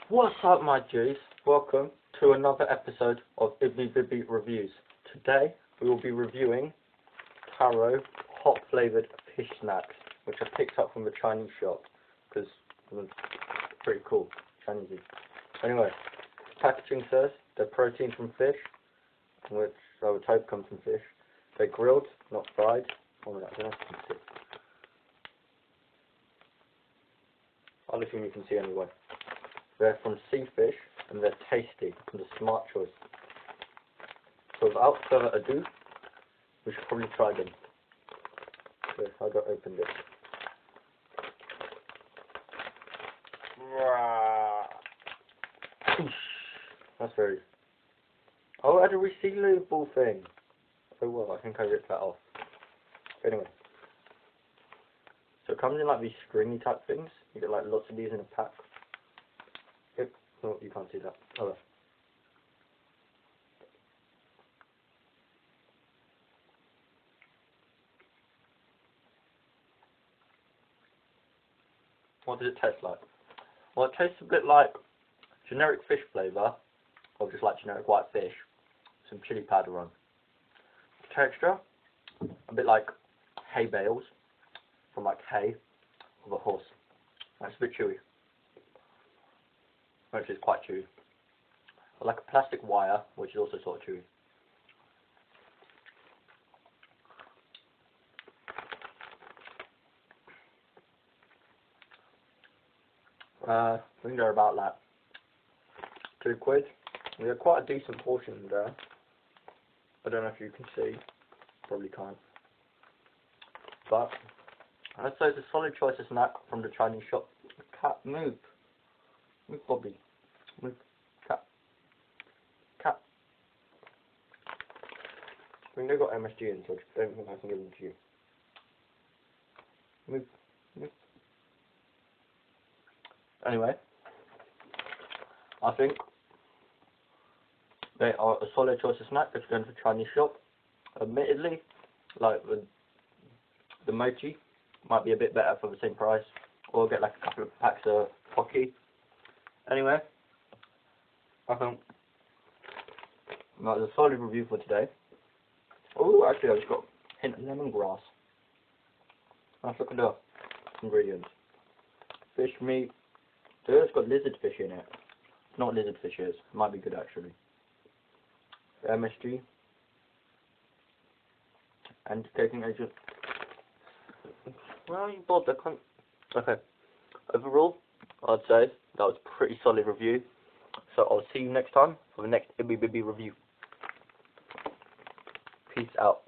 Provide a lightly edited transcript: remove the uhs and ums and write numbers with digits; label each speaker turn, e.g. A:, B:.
A: What's up, my G's? Welcome to another episode of Ibby Bibby Reviews. Today we will be reviewing taro hot flavoured fish snacks, which I picked up from the Chinese shop because it was pretty cool, Chinese. Anyway, packaging says they're protein from fish, which I would hope comes from fish. They're grilled, not fried. Oh my God, I don't know if you can see. I'll assume you can see anyway. They're from sea fish and they're tasty and a smart choice. So without further ado, we should probably try them. Okay, I got opened it. That's very... Oh, I had a resealable thing. Oh well, I think I ripped that off. Anyway. So it comes in like these stringy type things. You get like lots of these in a pack. Yep. Oh, you can't see that. Oh well. What does it taste like? Well, it tastes a bit like generic fish flavour, or just like generic white fish, some chili powder on. Texture, a bit like hay bales, from like hay of a horse. And it's a bit chewy. Actually, it's quite chewy. I like a plastic wire, which is also sort of chewy. I think they're about like £2. They're quite a decent portion there. I don't know if you can see, probably can't. But I'd say it's a solid choice of snack from the Chinese shop. Cat, move. Move, Bobby. Move. Cat. Cat. I think they've got MSG in, so I don't think I can give them to you. Move. Move. Anyway, I think they are a solid choice of snack if you're going to the Chinese shop. Admittedly, like the mochi might be a bit better for the same price, or get like a couple of packs of Pocky. Anyway, I think that was a solid review for today. Oh, actually, I just got a hint of lemongrass. Let's look at the ingredients. Fish meat. It's got lizard fish in it. Not lizard fishes. Might be good actually. MSG. Anti-caking agent. Well, you bothered, I can't... Okay. Overall, I'd say that was a pretty solid review. So I'll see you next time for the next Ibby Bibby review. Peace out.